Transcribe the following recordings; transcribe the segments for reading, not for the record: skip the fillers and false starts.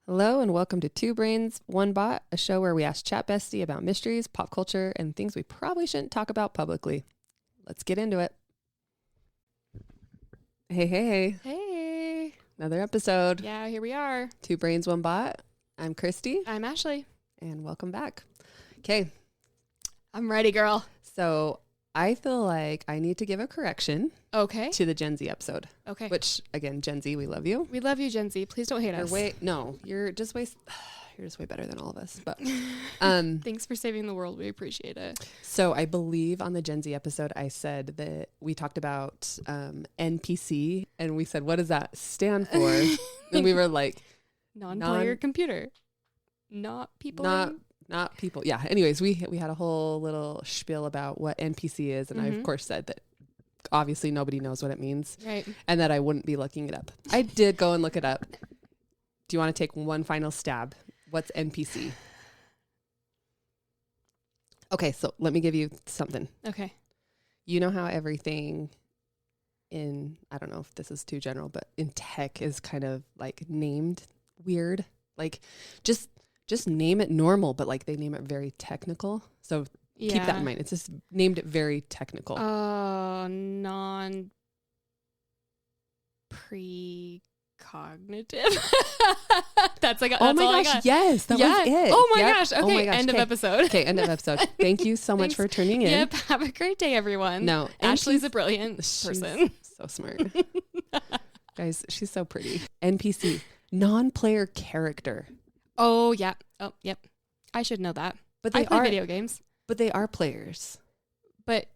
Hello and welcome to Two Brains, One Bot, a show where we ask Chat Bestie about mysteries, pop culture, and things we probably shouldn't talk about publicly. Let's get into it. Hey. Hey. Another episode. Yeah, here we are. Two Brains, One Bot. I'm Christy. I'm Ashley. And welcome back. Okay. I'm ready, girl. So I feel like I need to give a correction Okay. to the Gen Z episode. Okay. Which, again, Gen Z, we love you. We love you, Gen Z. Please don't hate us. You're just way better than all of us. But Thanks for saving the world. We appreciate it. So I believe on the Gen Z episode, I said that we talked about NPC, and we said, what does that stand for? And we were like, Non-player computer. Not people. not people. Yeah. Anyways, we had a whole little spiel about what NPC is, and I of course said that obviously nobody knows what it means, Right. and that I wouldn't be looking it up. I did go and look it up. Do you want to take one final stab? What's NPC? Okay, so let me give you something. Okay. You know how everything in, I don't know if this is too general, but in tech is kind of like named weird. Like just name it normal, but like they name it very technical. So keep that in mind. It's just named it very technical. Non-precognitive. That's like, oh my gosh, yes, that was it. Oh my gosh. Okay, end of episode. Okay, end of episode. Thank you so much for tuning in. Yep, have a great day, everyone. No, Ashley's a brilliant person. So smart. Guys, she's so pretty. NPC, non-player character. Oh, yeah. Oh, yep. I should know that. But I play video games. But they are players. But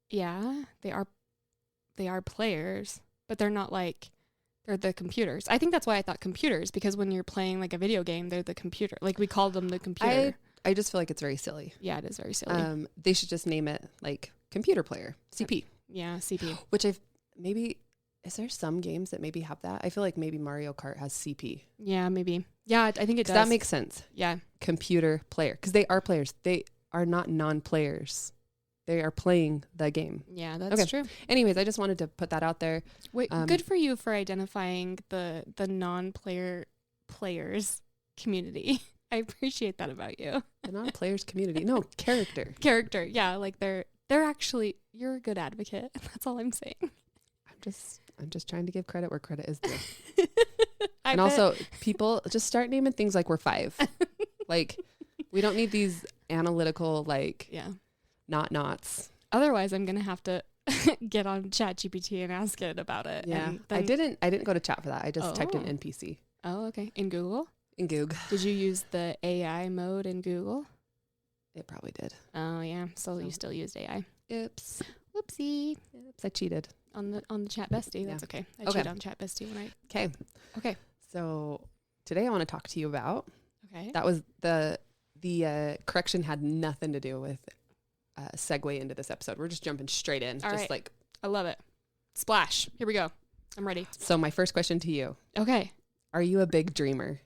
yeah, they are players, but they're not like, they're the computers. I think that's why I thought computers, because when you're playing like a video game, they're the computer. Like we call them the computer. I just feel like it's very silly. Yeah, it is very silly. They should just name it like computer player, CP. Yeah, CP. Which is there some games that maybe have that? I feel like maybe Mario Kart has CP. Yeah, maybe. Yeah, I think it does. That makes sense. Yeah. Computer player. Because they are players. They are not non-players. They are playing the game. Yeah, that's true. Anyways, I just wanted to put that out there. Wait, good for you for identifying the non-players community. I appreciate that about you. The non-players community. No, character. Character. Yeah, like they're actually, you're a good advocate. That's all I'm saying. I'm just trying to give credit where credit is due. And also, people just start naming things like we're 5. Like, we don't need these analytical, like, nots. Otherwise, I'm going to have to get on ChatGPT and ask it about it. Yeah. And I didn't go to chat for that. I just typed in NPC. Oh, okay. In Google? In Goog. Did you use the AI mode in Google? It probably did. Oh, yeah. So you still used AI. Oops. Whoopsie. Oops, I cheated. On the Chat Bestie. Yeah. That's okay. I cheat on Chat Bestie when I... Okay. So today I want to talk to you about... Okay. That was the correction had nothing to do with segue into this episode. We're just jumping straight in. All just right. like... I love it. Splash. Here we go. I'm ready. So my first question to you. Okay. Are you a big dreamer?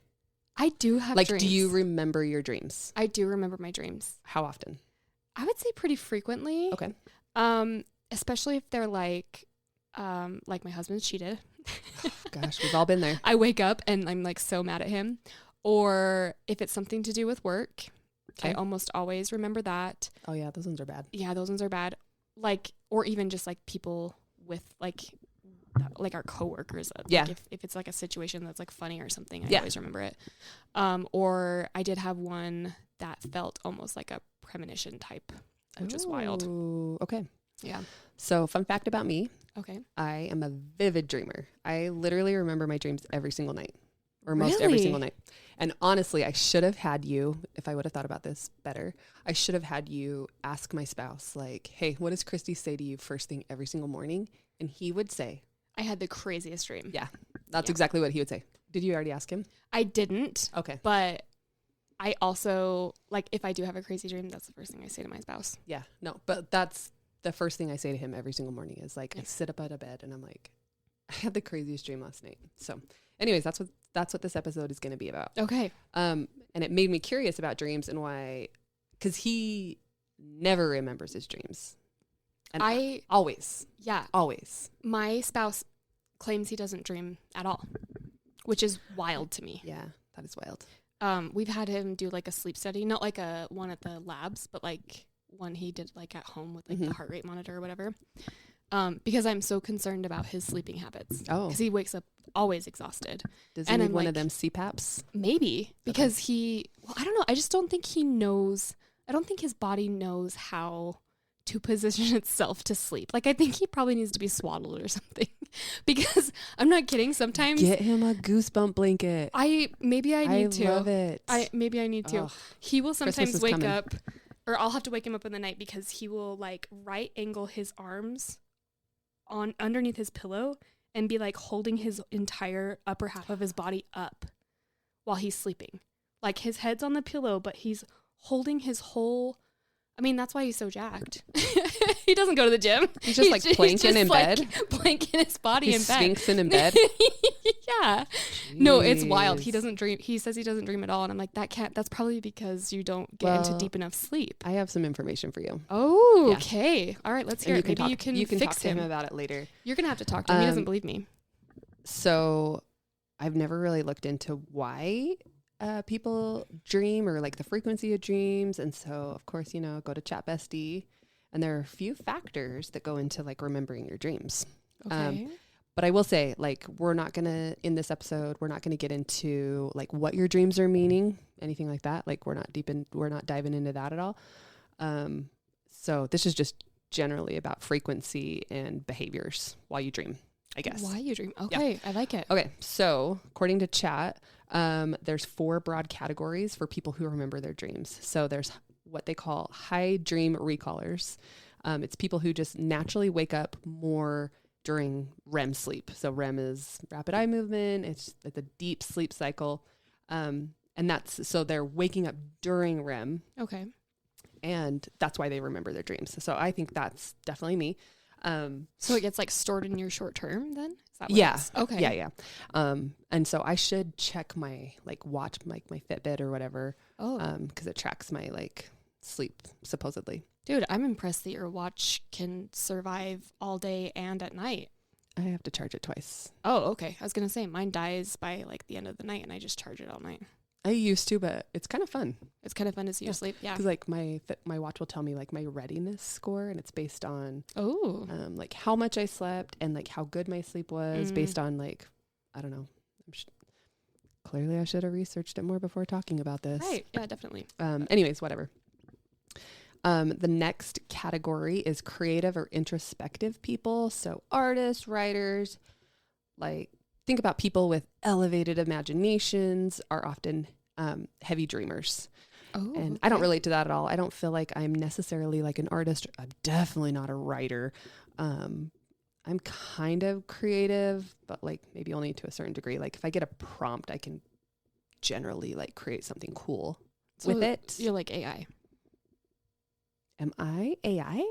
I do have like, dreams. do you remember your dreams? I do remember my dreams. How often? I would say pretty frequently. Okay. Especially if they're like my husband's cheated. Gosh, we've all been there. I wake up and I'm like so mad at him. Or if it's something to do with work, I almost always remember that. Oh yeah, those ones are bad. Yeah, those ones are bad. Like, or even just like people with like our coworkers. Yeah. Like if it's like a situation that's like funny or something, I always remember it. Or I did have one that felt almost like a premonition type, which is wild. Okay. Yeah. So fun fact about me. Okay. I am a vivid dreamer. I literally remember my dreams every single night, or most every single night. And honestly, I should have had you, if I would have thought about this better, I should have had you ask my spouse, like, hey, what does Christy say to you first thing every single morning? And he would say, I had the craziest dream. Yeah, that's exactly what he would say. Did you already ask him? I didn't. Okay. But I also, like, if I do have a crazy dream, that's the first thing I say to my spouse. Yeah, no, but that's the first thing I say to him every single morning is like, I sit up at a bed and I'm like, I had the craziest dream last night. So anyways, that's what this episode is going to be about. Okay. And it made me curious about dreams and why, because he never remembers his dreams. And always. Yeah. Always. My spouse claims he doesn't dream at all. which is wild to me. Yeah, that is wild. We've had him do like a sleep study, not like a one at the labs, but like one he did like at home with like the heart rate monitor or whatever. Because I'm so concerned about his sleeping habits. Oh, because he wakes up always exhausted. Does he need one of them CPAPs? Maybe, because I don't know. I just don't think he knows. I don't think his body knows how to position itself to sleep. Like, I think he probably needs to be swaddled or something. Because I'm not kidding. Sometimes get him a goosebump blanket. Maybe I need to. I love it. Maybe I need to. Ugh. He will sometimes wake coming. up, or I'll have to wake him up in the night because he will like right angle his arms on underneath his pillow and be like holding his entire upper half of his body up while he's sleeping. Like his head's on the pillow, but he's holding his whole. I mean, that's why he's so jacked. He doesn't go to the gym. He's just like planking in bed. Planking his body in bed. Sphinxing in bed. Yeah. Jeez. No, it's wild. He doesn't dream. He says he doesn't dream at all. And I'm like, that's probably because you don't get into deep enough sleep. I have some information for you. Oh, yeah. Okay. All right, let's hear it. Maybe you can fix talk to him about it later. You're going to have to talk to him. He doesn't believe me. So I've never really looked into why people dream or like the frequency of dreams. And so, of course, go to ChatBestie. And there are a few factors that go into like remembering your dreams. Okay. But I will say, like, in this episode, we're not going to get into like what your dreams are meaning, anything like that. Like we're not diving into that at all. So this is just generally about frequency and behaviors while you dream, I guess. Why you dream. Okay. Yeah. I like it. Okay. So according to Chat, there's 4 broad categories for people who remember their dreams. So there's what they call high dream recallers. It's people who just naturally wake up more during REM sleep. So REM is rapid eye movement. It's a deep sleep cycle. And so they're waking up during REM. Okay. And that's why they remember their dreams. So I think that's definitely me. So it gets like stored in your short term then? Is that what yeah. It is? Okay. Yeah. And so I should check my watch, my Fitbit or whatever. Oh. Cause it tracks my sleep supposedly. Dude, I'm impressed that your watch can survive all day and at night. I have to charge it twice. Oh, okay. I was going to say mine dies by like the end of the night and I just charge it all night. I used to, but it's kind of fun. It's kind of fun to see you sleep. Yeah. Cause like my watch will tell me like my readiness score and it's based on, like how much I slept and like how good my sleep was based on like, I don't know. Clearly I should have researched it more before talking about this. Right. Yeah, definitely. Anyways, whatever. The next category is creative or introspective people. So artists, writers, like think about people with elevated imaginations are often heavy dreamers. Oh, and I don't relate to that at all. I don't feel like I'm necessarily like an artist. I'm definitely not a writer. I'm kind of creative, but like maybe only to a certain degree. Like if I get a prompt, I can generally like create something cool with it. You're like AI. Am I AI?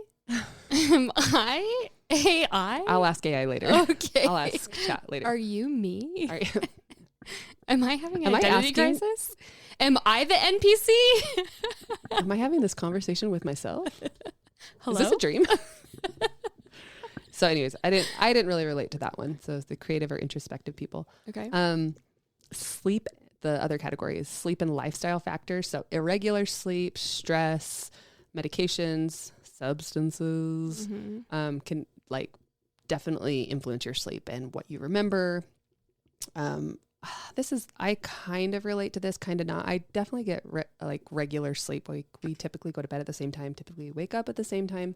Am I AI? I'll ask AI later. Okay. I'll ask Chat later. Are you me? Are you? Am I having an identity crisis? Am I the NPC? Am I having this conversation with myself? Hello? Is this a dream? So anyways, I didn't really relate to that one. So it's the creative or introspective people. Okay. Sleep, the other category is sleep and lifestyle factors. So irregular sleep, stress, medications, substances, can like definitely influence your sleep and what you remember. I kind of relate to this, kind of not. I definitely get regular sleep. We typically go to bed at the same time, typically wake up at the same time.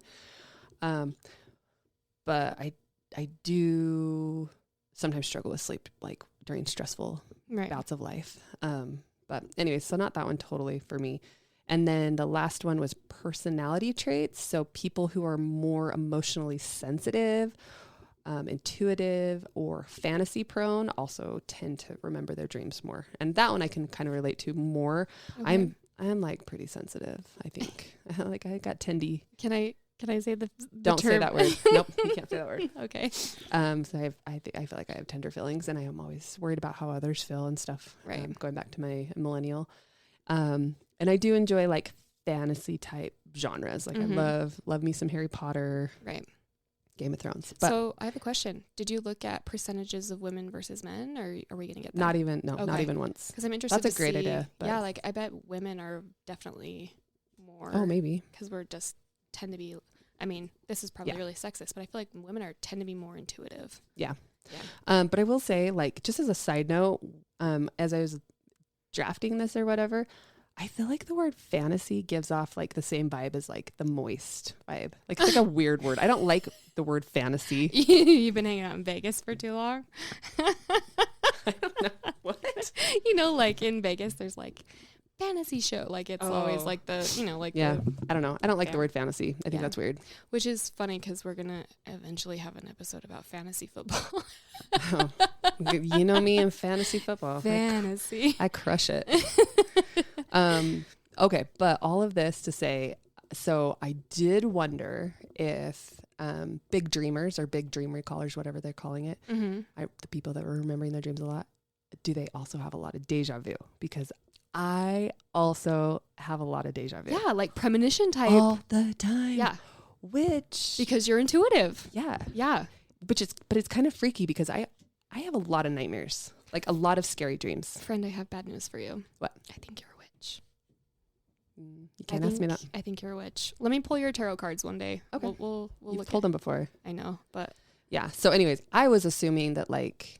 But I do sometimes struggle with sleep, like during stressful bouts of life. But anyways, so not that one totally for me. And then the last one was personality traits. So people who are more emotionally sensitive, intuitive, or fantasy prone also tend to remember their dreams more. And that one I can kind of relate to more. Okay. I'm like pretty sensitive, I think. Like I got tendy. Can I say the Don't term? Say that word. Nope, you can't say that word. Okay. So I feel like I have tender feelings, and I am always worried about how others feel and stuff. Right. Going back to my millennial. And I do enjoy like fantasy type genres. Like I love me some Harry Potter. Right. Game of Thrones. But so I have a question. Did you look at percentages of women versus men, or are we going to get there? not even once. Because I'm interested That's a to great see- idea. But Yeah, like I bet women are definitely more. oh, maybe. Because we're just tend to be, I mean, this is probably Yeah. really sexist, but I feel like women tend to be more intuitive. Yeah. Yeah. But I will say, like, just as a side note, as I was drafting this or whatever, I feel like the word fantasy gives off like the same vibe as like the moist vibe. Like it's like a weird word. I don't like the word fantasy. You've been hanging out in Vegas for too long. I don't know. What? You know, like in Vegas, there's like fantasy show. Like it's always Oh. like the, you know, like Yeah. the, I don't know. I don't like Yeah. the word fantasy. I think Yeah. that's weird. which is funny because we're going to eventually have an episode about fantasy football. Oh. You know me in fantasy football. Fantasy. I crush it. Okay, but all of this to say, so I did wonder if big dreamers or big dream recallers, whatever they're calling it, Mm-hmm. the people that were remembering their dreams a lot, do they also have a lot of deja vu? Because I also have a lot of deja vu. Yeah, like premonition type. All the time. Yeah, Which, because you're intuitive. yeah, Yeah. but it's kind of freaky because I have a lot of nightmares, like a lot of scary dreams. Friend, I have bad news for you. What? I think you're a witch. You can't ask me that. I think you're a witch. Let me pull your tarot cards one day. Okay. We'll You've look pulled them before. I know, but Yeah. So anyways, I was assuming that like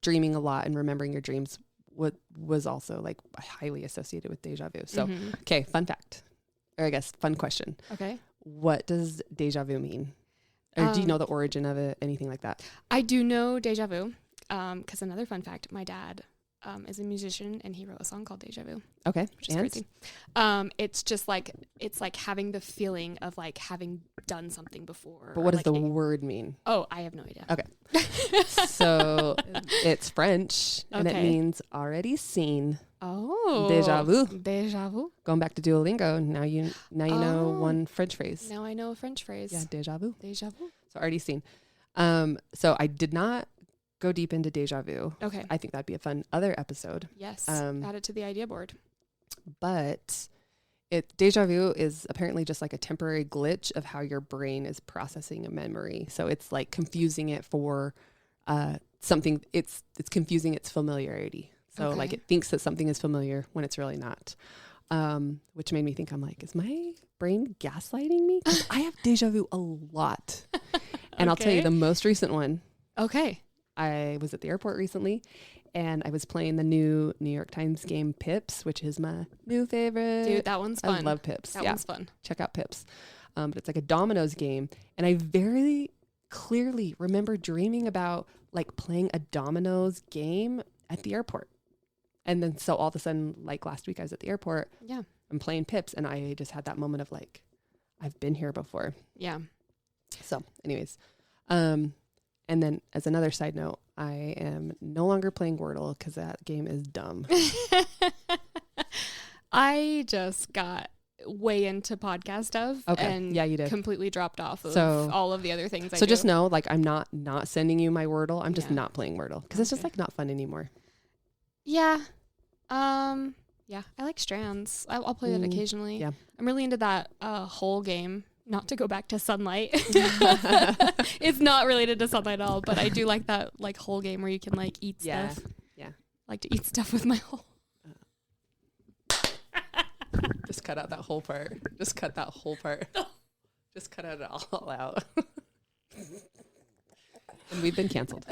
dreaming a lot and remembering your dreams was also like highly associated with deja vu. So, mhm. okay, fun fact, or I guess fun question. Okay. What does deja vu mean? Or do you Um, know the origin of it? Anything like that? I do know déjà vu. Because another fun fact, my dad is a musician and he wrote a song called Deja Vu, Okay. which is And? crazy. It's just like, it's like having the feeling of like having done something before. But what does like the a- word mean? Oh, I have no idea. Okay. So it's French and it Okay. means already seen. Oh. Deja vu. Deja vu. Going back to Duolingo, now you know Oh. one French phrase. Now I know a French phrase. Yeah, deja vu. Deja vu. So already seen. So I did not go deep into deja vu. Okay. I think that'd be a fun other episode. Yes. Um, Add it to the idea board. But deja vu is apparently just like a temporary glitch of how your brain is processing a memory. So it's like confusing it for something. It's confusing its familiarity. So like Okay. it thinks that something is familiar when it's really not. Which made me think, I'm like, is my brain gaslighting me? 'Cause I have deja vu a lot. And I'll tell you Okay. the most recent one. Okay. I was at the airport recently and I was playing the new New York Times game Pips, which is my new favorite. Dude, that one's fun. I love Pips. That Yeah, one's fun. check out Pips. But it's like a dominoes game. And I very clearly remember dreaming about like playing a dominoes game at the airport. And then so all of a sudden, like last week I was at the airport, Yeah. I'm playing Pips and I just had that moment of like, I've been here before. Yeah. So anyways, and then as another side note, I am no longer playing Wordle because that game is dumb. I just got way into podcast stuff and Yeah, you did. completely dropped off of So- all of the other things I So do. just know, like, I'm not sending you my Wordle. I'm just Yeah. not playing Wordle because it's just Okay. like not fun anymore. Yeah. Yeah, I like Strands. I'll play that occasionally. yeah. I'm really into that whole game. Not to go back to Sunlight. It's not related to Sunlight at all, but I do like that like whole game where you can like eat Yeah. stuff. Yeah. Like to eat stuff with my whole. Just cut out that whole part. Just cut that whole part. Just cut it all out. And we've been canceled.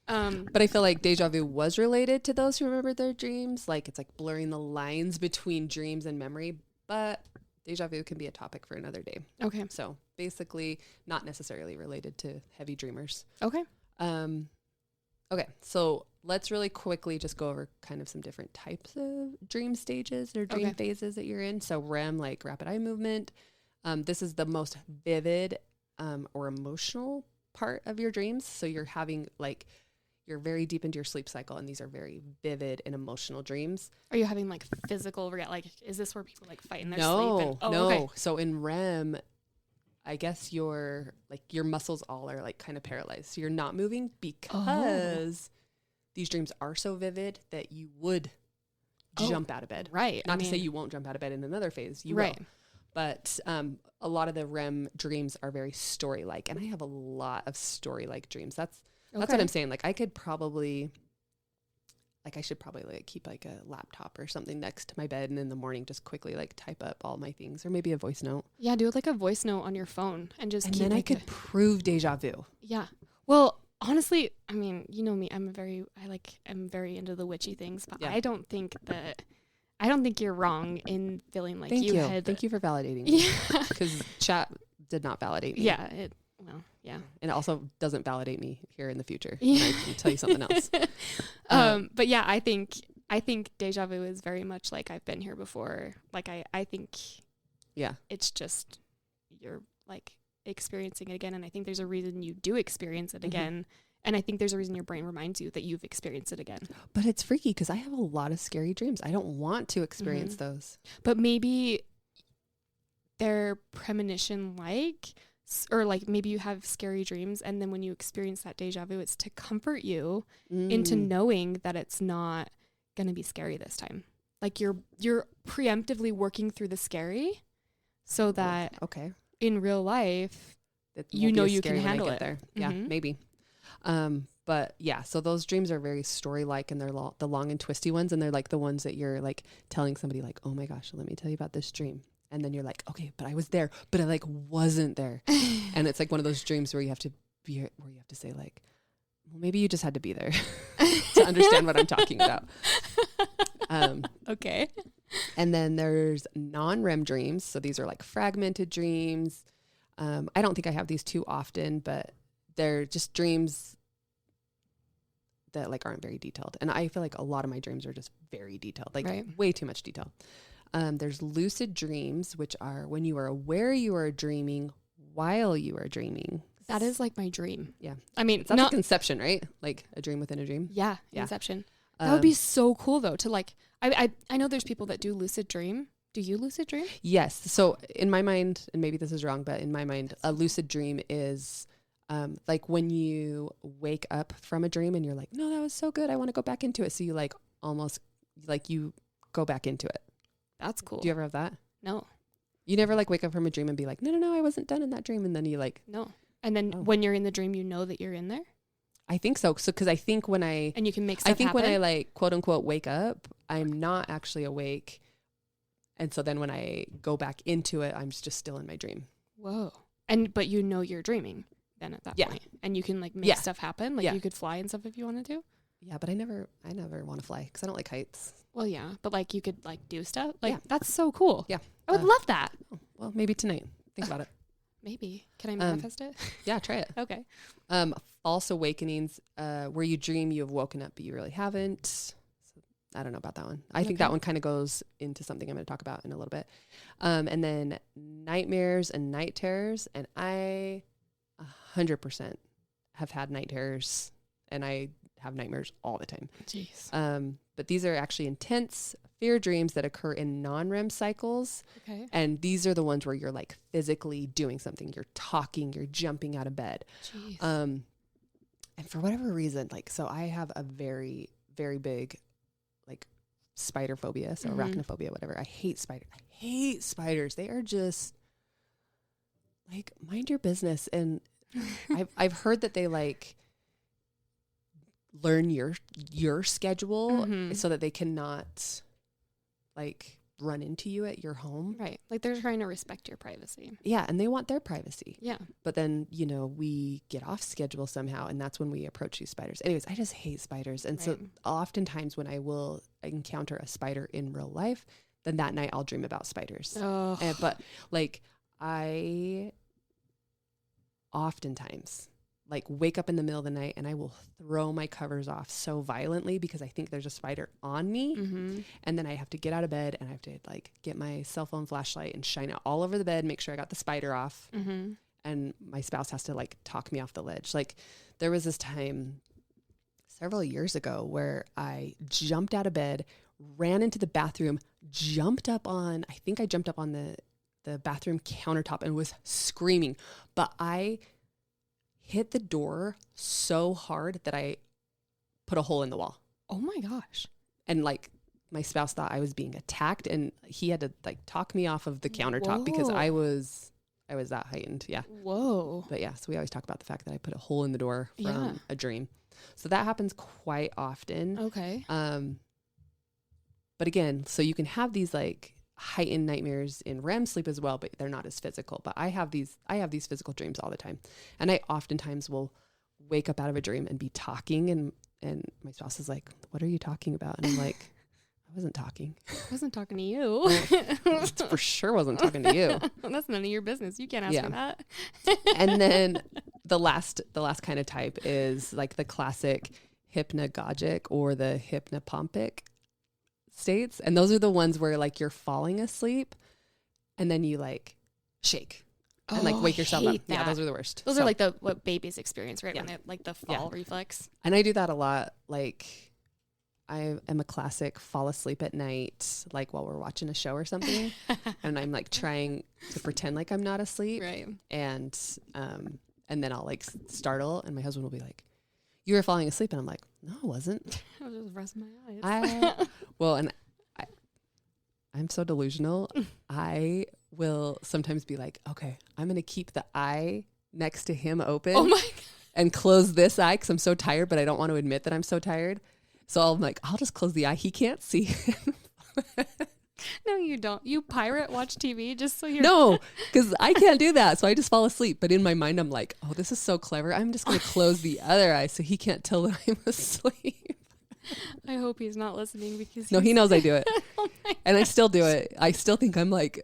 But I feel like deja vu was related to those who remember their dreams. Like it's like blurring the lines between dreams and memory. But deja vu can be a topic for another day. Okay. So basically not necessarily related to heavy dreamers. Okay. Okay, so let's really quickly just go over kind of some different types of dream stages or dream Okay. phases that you're in. So REM, like rapid eye movement. This is the most vivid or emotional part of your dreams. So you're having like, you're very deep into your sleep cycle and these are very vivid and emotional dreams. Are you having like physical like is this where people like fight in their No, sleep? And, no. Okay. So in REM, I guess your muscles all are like kind of paralyzed. So you're not moving because these dreams are so vivid that you would jump out of bed. Right. Not to say you won't jump out of bed in another phase. You right. will. But a lot of the REM dreams are very story-like, and I have a lot of story-like dreams. That's what I'm saying. Like I should probably like keep like a laptop or something next to my bed, and in the morning just quickly like type up all my things, or maybe a voice note. Yeah, do like a voice note on your phone and just. And keep then I could prove déjà vu. Yeah. Well, honestly, I mean, you know me. I'm very into the witchy things, but I don't think you're wrong in feeling like Thank you. had. Thank you for validating me. Yeah, because chat did not validate me. Yeah. Yeah. And it also doesn't validate me here in the future. Yeah. I can tell you something else. But yeah, I think déjà vu is very much like I've been here before. Like I think it's just you're like experiencing it again, and I think there's a reason you do experience it again. And I think there's a reason your brain reminds you that you've experienced it again. But it's freaky because I have a lot of scary dreams. I don't want to experience those. But maybe they're premonition-like, or like maybe you have scary dreams, and then when you experience that déjà vu, it's to comfort you into knowing that it's not going to be scary this time. Like you're preemptively working through the scary so that in real life, you know you can handle it. There. Yeah, maybe. But yeah, so those dreams are very story-like, and they're the long and twisty ones, and they're like the ones that you're like telling somebody like, oh my gosh, let me tell you about this dream. And then you're like, okay, but I was there, but I like wasn't there. And it's like one of those dreams where you have to say like, well, maybe you just had to be there to understand what I'm talking about. Okay. And then there's non-REM dreams. So these are like fragmented dreams. I don't think I have these too often, but they're just dreams that like aren't very detailed. And I feel like a lot of my dreams are just very detailed, like way too much detail. There's lucid dreams, which are when you are aware you are dreaming while you are dreaming. That is like my dream. Yeah. I mean, that's like Inception, right? Like a dream within a dream. Yeah. Inception. That would be so cool though, to like, I know there's people that do lucid dream. Do you lucid dream? Yes. So in my mind, and maybe this is wrong, but in my mind, a lucid dream is like when you wake up from a dream and you're like, no, that was so good, I want to go back into it. So you like almost like you go back into it. That's cool. Do you ever have that? No. You never like wake up from a dream and be like, no, I wasn't done in that dream. And then you like, no. And then when you're in the dream, you know that you're in there? I think so. So, cause I think when and you can make stuff happen. When I like quote unquote wake up, I'm not actually awake. And so then when I go back into it, I'm just still in my dream. Whoa. But you know you're dreaming then at that point. And you can like make stuff happen. Like you could fly and stuff if you wanted to. Yeah, but I never want to fly because I don't like heights. Well, yeah, but like you could like do stuff. Like that's so cool. Yeah, I would love that. Well, maybe tonight. Think about it. Maybe. Can I manifest it? Yeah, try it. Okay. False awakenings, where you dream you have woken up but you really haven't. So I don't know about that one. I think that one kind of goes into something I'm going to talk about in a little bit. And then nightmares and night terrors, and I 100% have had night terrors, and I have nightmares all the time. Jeez. But these are actually intense fear dreams that occur in non-REM cycles. Okay. And these are the ones where you're like physically doing something. You're talking, you're jumping out of bed. Jeez. And for whatever reason, like, so I have a very, very big like spider phobia. So arachnophobia, whatever. I hate spiders. They are just like, mind your business. And I've heard that they like learn your schedule so that they cannot like run into you at your home. Right. Like they're trying to respect your privacy. Yeah. And they want their privacy. Yeah. But then, we get off schedule somehow, and that's when we approach these spiders. Anyways, I just hate spiders. And so oftentimes when I will encounter a spider in real life, then that night I'll dream about spiders. Oh. But like I oftentimes like wake up in the middle of the night and I will throw my covers off so violently because I think there's a spider on me. And then I have to get out of bed and I have to like get my cell phone flashlight and shine it all over the bed, make sure I got the spider off. And my spouse has to like talk me off the ledge. Like there was this time several years ago where I jumped out of bed, ran into the bathroom, jumped up on the bathroom countertop and was screaming, but I hit the door so hard that I put a hole in the wall. Oh my gosh. And like my spouse thought I was being attacked, and he had to like talk me off of the countertop because I was that heightened. Yeah. Whoa. But yeah, so we always talk about the fact that I put a hole in the door from a dream. So that happens quite often. Okay. But again, so you can have these like heightened nightmares in REM sleep as well, but they're not as physical. But I have these physical dreams all the time. And I oftentimes will wake up out of a dream and be talking, and my spouse is like, "What are you talking about?" And I'm like, I wasn't talking. I wasn't talking to you. Well, for sure wasn't talking to you. That's none of your business. You can't ask me that. And then the last kind of type is like the classic hypnagogic or the hypnopompic states. And those are the ones where like you're falling asleep and then you like shake and like wake yourself up. That. Yeah, those are the worst. Those are like what babies experience, right? When they like the fall reflex. And I do that a lot. Like I am a classic fall asleep at night, like while we're watching a show or something. And I'm like trying to pretend like I'm not asleep. Right. And then I'll like startle, and my husband will be like, "You were falling asleep." And I'm like, "No, I wasn't." I was just resting my eyes. I'm so delusional. I will sometimes be like, "Okay, I'm going to keep the eye next to him open and close this eye because I'm so tired, but I don't want to admit that I'm so tired." So I'm like, I'll just close the eye. He can't see him. No, you don't. You pirate watch TV just so you're... No, because I can't do that. So I just fall asleep. But in my mind, I'm like, oh, this is so clever. I'm just going to close the other eye so he can't tell that I'm asleep. I hope he's not listening because... No, he knows I do it. And I still do it. I still think I'm like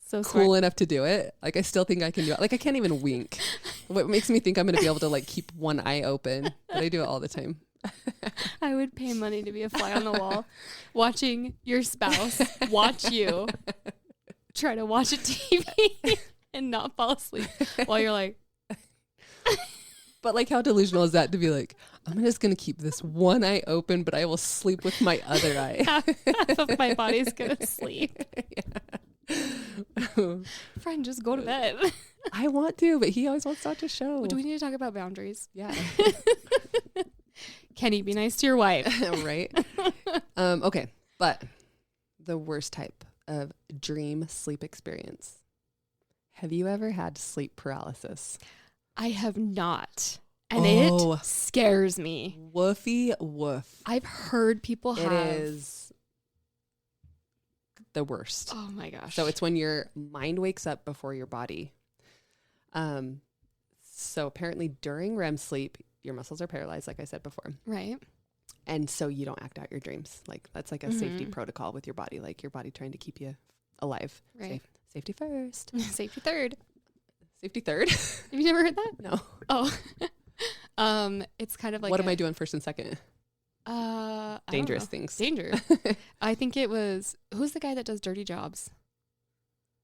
so cool enough to do it. Like I still think I can do it. Like I can't even wink. What makes me think I'm going to be able to like keep one eye open. But I do it all the time. I would pay money to be a fly on the wall watching your spouse watch you try to watch a TV and not fall asleep while you're like... But like how delusional is that to be like, I'm just going to keep this one eye open, but I will sleep with my other eye. half of my body's going to sleep. Yeah. Friend, just go to bed. I want to, but he always wants to watch a show. Do we need to talk about boundaries? Yeah. Kenny, be nice to your wife. Right. Okay. But the worst type of dream sleep experience. Have you ever had sleep paralysis? I have not. And it scares me. Woofy woof. I've heard people have. It is the worst. Oh my gosh. So it's when your mind wakes up before your body. So apparently during REM sleep, your muscles are paralyzed, like I said before. Right. And so you don't act out your dreams. Like that's like a safety protocol with your body, like your body trying to keep you alive. Right. Safety first. Safety third. Safety third. Have you never heard that? No. Oh. It's kind of like what am I doing first and second? Dangerous things. Danger. I think it was, who's the guy that does dirty jobs?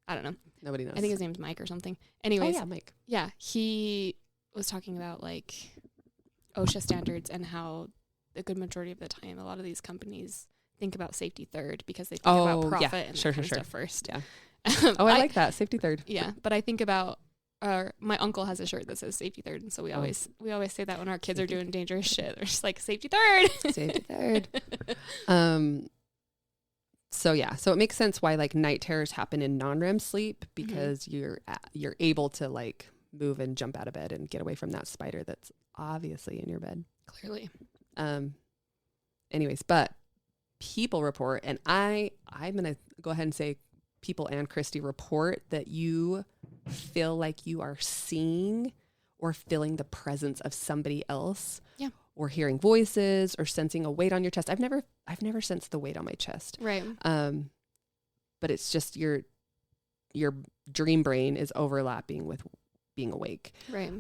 I don't know. Nobody knows. I think his name's Mike or something. Anyways. Oh yeah, Mike. Yeah. He was talking about like OSHA standards and how a good majority of the time, a lot of these companies think about safety third because they think about profit and that kind of stuff first. Yeah. I like that. Safety third. Yeah. But I think about my uncle has a shirt that says safety third. And so we always say that when our kids are doing dangerous shit, they're just like safety third. Safety third. So yeah, so it makes sense why like night terrors happen in non-REM sleep because you're able to like move and jump out of bed and get away from that spider that's obviously in your bed. Clearly. Anyways, but people report, and I'm going to go ahead and say people and Christy report that you feel like you are seeing or feeling the presence of somebody else. Yeah. Or hearing voices or sensing a weight on your chest. I've never sensed the weight on my chest. Right. But it's just your dream brain is overlapping with being awake. Right.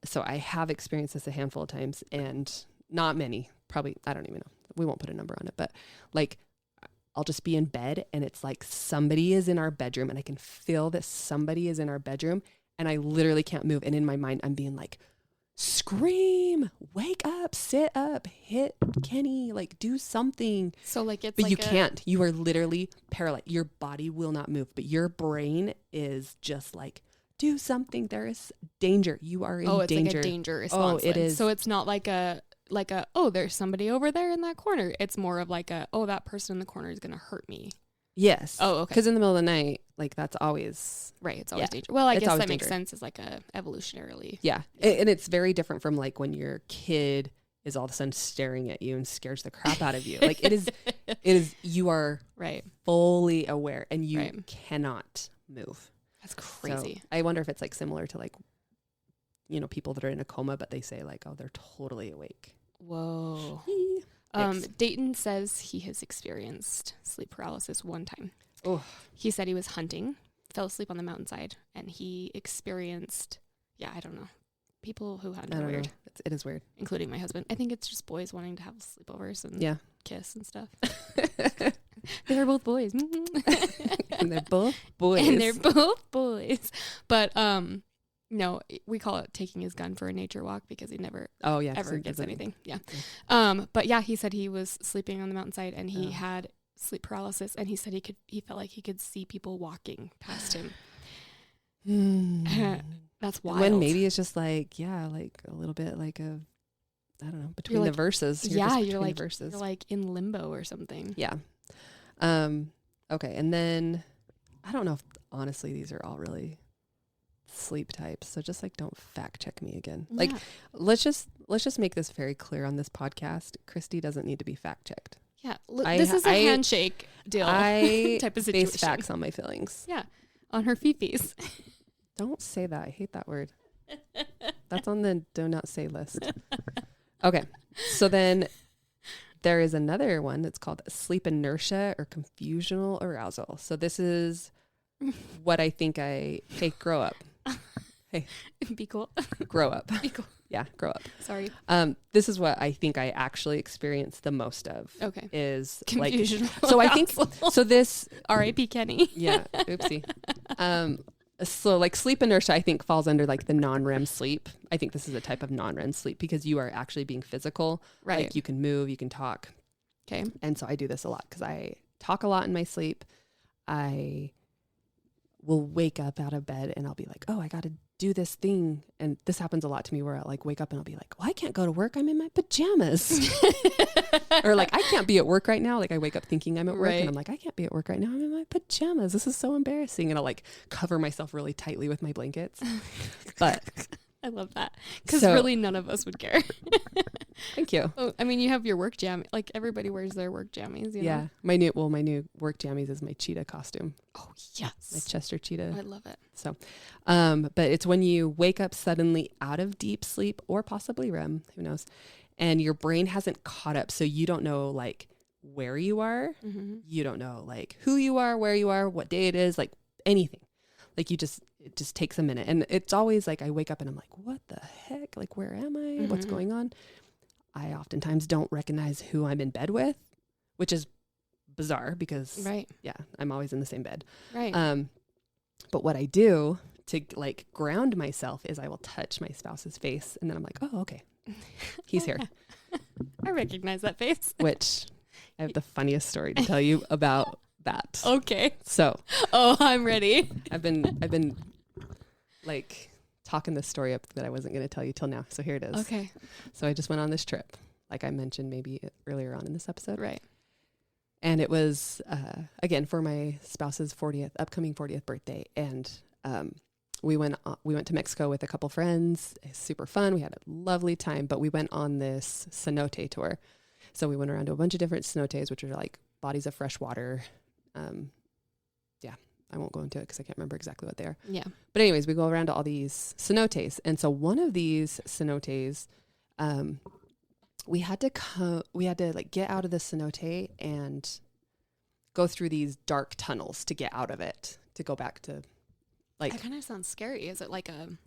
So I have experienced this a handful of times, and not many, probably, I don't even know. We won't put a number on it, but like I'll just be in bed and it's like somebody is in our bedroom and I can feel that somebody is in our bedroom and I literally can't move. And in my mind, I'm being like, scream, wake up, sit up, hit Kenny, like do something. So like it's but like you can't. You are literally paralyzed. Your body will not move, but your brain is just like, do something. There is danger. You are in danger. Like a danger response. Oh, it is. So it's not like like a, oh, there's somebody over there in that corner. It's more of like a, oh, that person in the corner is going to hurt me. Yes. Oh, okay. Because in the middle of the night, like that's always right. It's always dangerous. Well, I guess that makes danger. sense as like a evolutionarily. Yeah. And it's very different from like when your kid is all of a sudden staring at you and scares the crap out of you. Like it is, you are right. fully aware and you cannot move. That's crazy. So I wonder if it's like similar to like, you know, people that are in a coma, but they say like, oh, they're totally awake. Whoa. Dayton says he has experienced sleep paralysis one time. Oh. He said he was hunting, fell asleep on the mountainside, and he experienced, I don't know. People who hunt are weird. It is weird. Including my husband. I think it's just boys wanting to have sleepovers and kiss and stuff. They were both boys. And they're both boys. But no, we call it taking his gun for a nature walk because he never ever gets anything. Yeah. But yeah, he said he was sleeping on the mountainside and he had sleep paralysis, and he said he felt like he could see people walking past him. That's wild. When maybe it's just like, like a little bit like a, I don't know, between the verses. You're like in limbo or something. Yeah. Okay. And then I don't know if honestly these are all really sleep types. So just like don't fact check me again. Yeah. Like let's just make this very clear on this podcast. Christy doesn't need to be fact checked. Yeah. This is a handshake deal type of situation. Base facts on my feelings. Yeah. On her fifis. Don't say that. I hate that word. That's on the do not say list. Okay. So then there is another one that's called sleep inertia or confusional arousal. So this is what I think hey, grow up. Hey. Be cool. Grow up. Be cool. Yeah, grow up. Sorry. This is what I think I actually experience the most of. Okay. Is confusional like, so I think, so this. R.I.P. Kenny. Yeah. Oopsie. So like sleep inertia, I think falls under like the non-REM sleep. I think this is a type of non-REM sleep because you are actually being physical. Right. Like you can move, you can talk. Okay. And so I do this a lot because I talk a lot in my sleep. I will wake up out of bed and I'll be like, oh, I got to do this thing. And this happens a lot to me where I'll like wake up and I'll be like, well, I can't go to work. I'm in my pajamas. Or like, I can't be at work right now. Like I wake up thinking I'm at work and I'm like, I can't be at work right now. I'm in my pajamas. This is so embarrassing. And I'll like cover myself really tightly with my blankets. But I love that. Because really none of us would care. Thank you. Oh, I mean, you have your work jam. Like everybody wears their work jammies, you know? My new work jammies is my cheetah costume. Oh, yes. My Chester cheetah. I love it. So, but it's when you wake up suddenly out of deep sleep or possibly REM, who knows, and your brain hasn't caught up. So you don't know like where you are. Mm-hmm. You don't know like who you are, where you are, what day it is, like anything. Like it just takes a minute. And it's always like I wake up and I'm like, what the heck? Like, where am I? Mm-hmm. What's going on? I oftentimes don't recognize who I'm in bed with, which is bizarre because I'm always in the same bed. Right. But what I do to like ground myself is I will touch my spouse's face and then I'm like, oh, okay, he's here. I recognize that face. Which I have the funniest story to tell you about that. Okay. So. Oh, I'm ready. I've been like talking this story up that I wasn't going to tell you till now. So here it is. Okay. So I just went on this trip, like I mentioned maybe earlier on in this episode. Right. And it was, again, for my spouse's upcoming 40th birthday. And we went to Mexico with a couple friends. It was super fun. We had a lovely time, but we went on this cenote tour. So we went around to a bunch of different cenotes, which are like bodies of fresh water. I won't go into it because I can't remember exactly what they are. Yeah. But anyways, we go around to all these cenotes. And so one of these cenotes, we had to like get out of the cenote and go through these dark tunnels to get out of it, to go back to like. That kind of sounds scary. Is it like a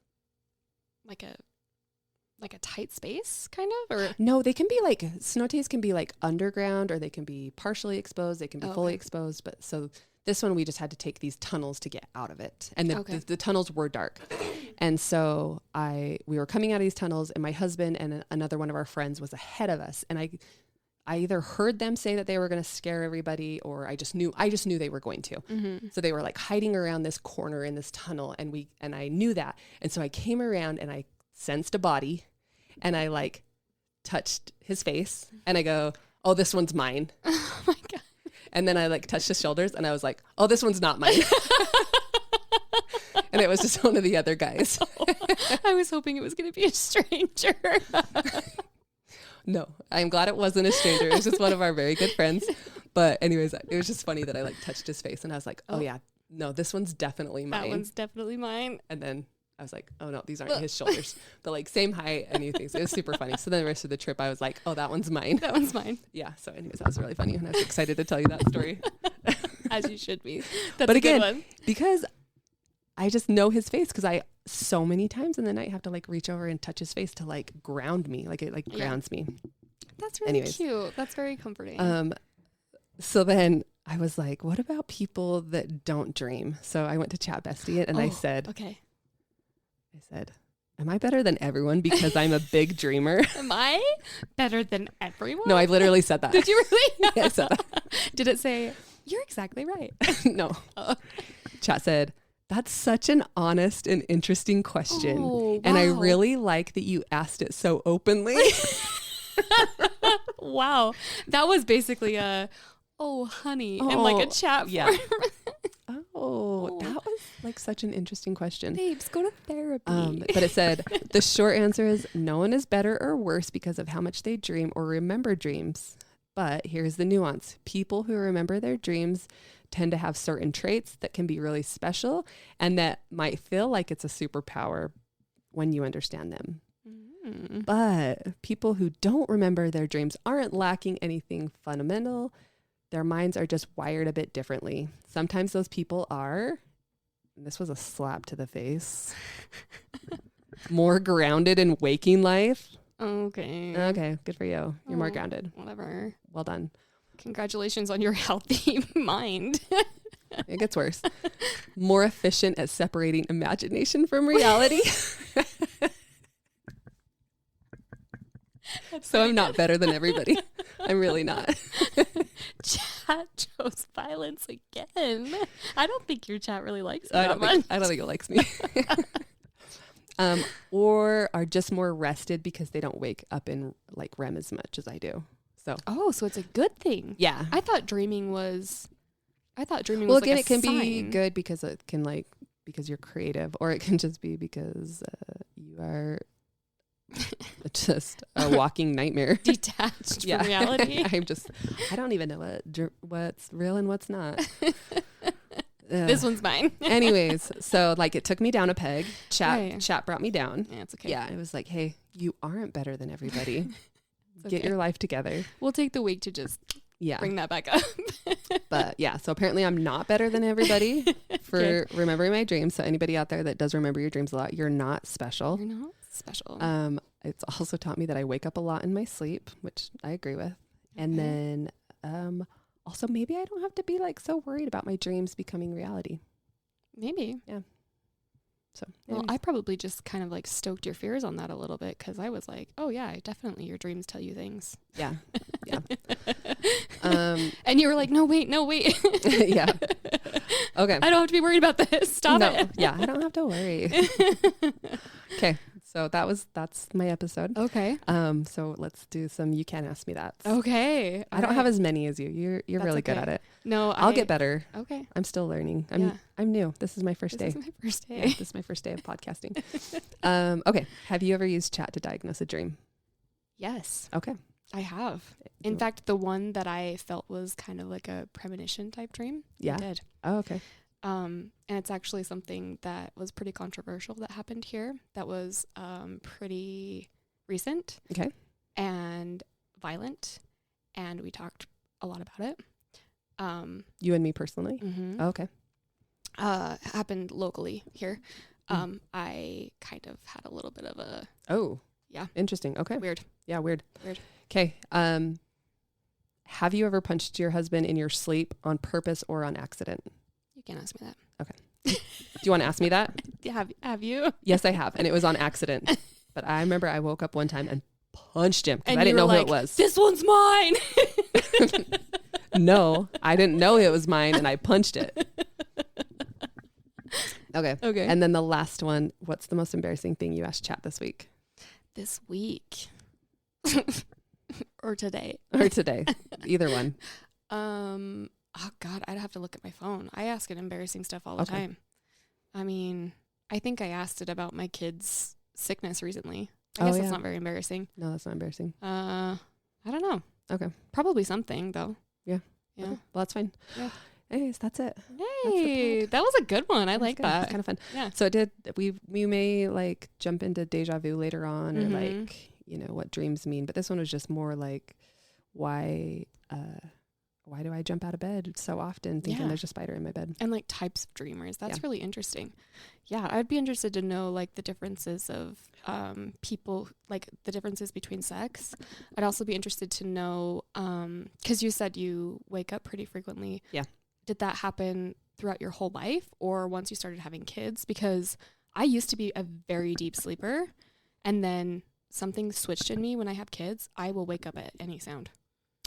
tight space kind of, or? No, they can be like, cenotes can be like underground or they can be partially exposed. They can be fully exposed. But so this one, we just had to take these tunnels to get out of it. And the tunnels were dark. And so we were coming out of these tunnels and my husband and another one of our friends was ahead of us. And I either heard them say that they were going to scare everybody or I just knew they were going to. Mm-hmm. So they were like hiding around this corner in this tunnel and I knew that. And so I came around and I sensed a body and I like touched his face and I go, oh, this one's mine. Oh my God. And then I like touched his shoulders and I was like, oh, this one's not mine. And it was just one of the other guys. I was hoping it was going to be a stranger. No, I'm glad it wasn't a stranger. It was just one of our very good friends. But anyways, it was just funny that I like touched his face and I was like, oh yeah, no, this one's definitely mine. That one's definitely mine. And then I was like, oh no, these aren't his shoulders, but like same height and things. It was super funny. So then the rest of the trip, I was like, oh, that one's mine. That one's mine. Yeah. So anyways, that was really funny. And I was excited to tell you that story. As you should be. That's but a again, good one. because I just know his face because I so many times in the night have to like reach over and touch his face to like ground me. Like it like grounds me. That's really cute. That's very comforting. So then I was like, what about people that don't dream? So I went to Chat Bestie and I said, okay. I said, am I better than everyone because I'm a big dreamer? Am I better than everyone? No, I literally said that. Did you really? Yeah, I said that. Did it say, you're exactly right? No. Chat said, that's such an honest and interesting question. Oh, wow. And I really like that you asked it so openly. Wow. That was basically a, oh, honey, and like a chat yeah. form. Oh, that was like such an interesting question. Babes, go to therapy. But it said, the short answer is no one is better or worse because of how much they dream or remember dreams. But here's the nuance. People who remember their dreams tend to have certain traits that can be really special and that might feel like it's a superpower when you understand them. Mm. But people who don't remember their dreams aren't lacking anything fundamental. Their minds are just wired a bit differently. Sometimes those people are, and this was a slap to the face, more grounded in waking life. Okay. Okay, good for you. You're more grounded. Whatever. Well done. Congratulations on your healthy mind. It gets worse. More efficient at separating imagination from reality. So I'm not better than everybody. I'm really not. Chat chose violence again. I don't think your chat really likes me that much. I don't think it likes me. Or are just more rested because they don't wake up in like REM as much as I do. So so it's a good thing. Yeah. I thought dreaming was well, like again, a it can sign. be good because it can like because you're creative, or it can just be because you are just a walking nightmare. Detached from reality. I don't even know what's real and what's not. This one's mine. Anyways, so like it took me down a peg. Chat brought me down. Yeah, it's okay. Yeah, it was like, hey, you aren't better than everybody. Get your life together. We'll take the week to just bring that back up. But yeah, so apparently I'm not better than everybody for remembering my dreams. So anybody out there that does remember your dreams a lot, you're not special. You're not special. It's also taught me that I wake up a lot in my sleep, which I agree with. And then also maybe I don't have to be like so worried about my dreams becoming reality. Maybe. Yeah. So, well, I probably just kind of like stoked your fears on that a little bit because I was like, oh yeah, definitely your dreams tell you things. Yeah. Yeah. And you were like, no, wait. Yeah. Okay. I don't have to be worried about this. Stop it. Yeah. I don't have to worry. Okay. So that's my episode. Okay. So let's do some You Can't Ask Me That. Okay. I don't have as many as you. You're really good at it. No, I'll get better. Okay. I'm still learning. I'm new. This is my first day. This is my first day. Yeah, this is my first day of podcasting. Okay. Have you ever used chat to diagnose a dream? Yes. Okay. I have. In fact, the one that I felt was kind of like a premonition type dream. Yeah. I did. Oh, okay. And it's actually something that was pretty controversial that happened here. That was pretty recent. Okay. And violent. And we talked a lot about it. You and me personally? Mm-hmm. Oh, okay. Happened locally here. I kind of had a little bit of a... Oh. Yeah. Interesting. Okay. Weird. Yeah, weird. Weird. Okay. Have you ever punched your husband in your sleep on purpose or on accident? You can't ask me that. Okay. Do you want to ask me that? Have you? Yes, I have. And it was on accident. But I remember I woke up one time and punched him because and I didn't know like, who it was. This one's mine. No, I didn't know it was mine and I punched it. Okay. Okay. And then the last one, what's the most embarrassing thing you asked chat this week? This week. Or today. Or today. Either one. Oh God, I'd have to look at my phone. I ask it embarrassing stuff all the time. I mean, I think I asked it about my kid's sickness recently. I guess that's not very embarrassing. No, that's not embarrassing. I don't know. Okay. Probably something though. Yeah. Yeah. Okay. Well, that's fine. Yeah. Anyways, that's it. Yay. That was a good one. I like that. It's kind of fun. Yeah. So we may like jump into déjà vu later on or like, what dreams mean. But this one was just more like why do I jump out of bed so often thinking there's a spider in my bed? And like types of dreamers. That's really interesting. Yeah. I'd be interested to know like the differences of people, like the differences between sex. I'd also be interested to know, because you said you wake up pretty frequently. Yeah. Did that happen throughout your whole life or once you started having kids? Because I used to be a very deep sleeper and then something switched in me when I have kids. I will wake up at any sound.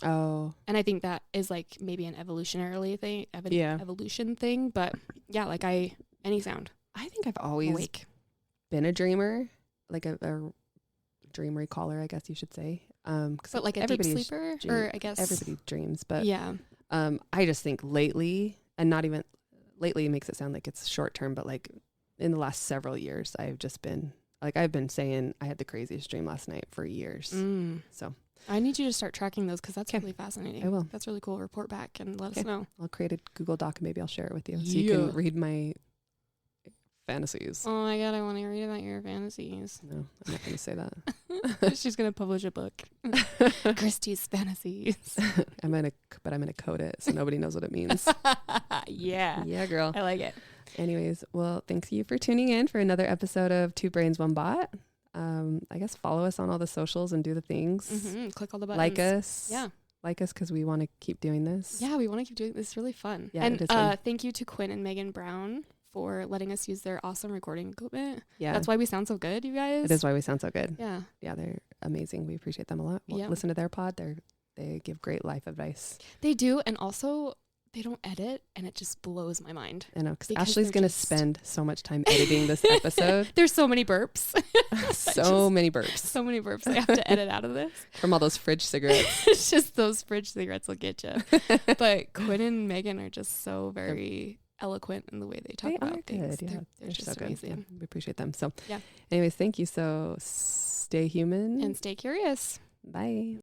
Oh. And I think that is like maybe an evolutionary thing, evolution thing. But yeah, like any sound. I think I've always been a dreamer, like a dream recaller, I guess you should say. But like a deep sleeper, or I guess everybody dreams. But yeah, I just think lately, and not even lately, makes it sound like it's short term, but like in the last several years, I've been saying I had the craziest dream last night for years. So. I need you to start tracking those because that's really fascinating. I will. That's really cool. Report back and let us know. I'll create a Google Doc and maybe I'll share it with you so you can read my fantasies. Oh my God, I want to read about your fantasies. No, I'm not going to say that. She's going to publish a book. Christy's fantasies. I'm going to code it so nobody knows what it means. Yeah. Yeah, girl. I like it. Anyways, well, thanks you for tuning in for another episode of Two Brains, One Bot. I guess follow us on all the socials and do the things. Click all the buttons. Like us. Yeah. Like us because we want to keep doing this. Yeah, we want to keep doing this. It's really fun. Yeah, and it is fun. Thank you to Quinn and Megan Brown for letting us use their awesome recording equipment. Yeah. That's why we sound so good, you guys. It is why we sound so good. Yeah. Yeah, they're amazing. We appreciate them a lot. We'll listen to their pod. They give great life advice. They do. And also, they don't edit, and it just blows my mind. I know, because Ashley's going to spend so much time editing this episode. There's so many burps. So many burps. So many burps I have to edit out of this. From all those fridge cigarettes. It's just those fridge cigarettes will get you. But Quinn and Megan are just so very eloquent in the way they talk about things. Good. Yeah, they're just so amazing. Good. Yeah, we appreciate them. So, yeah. Anyways, thank you. So, stay human. And stay curious. Bye.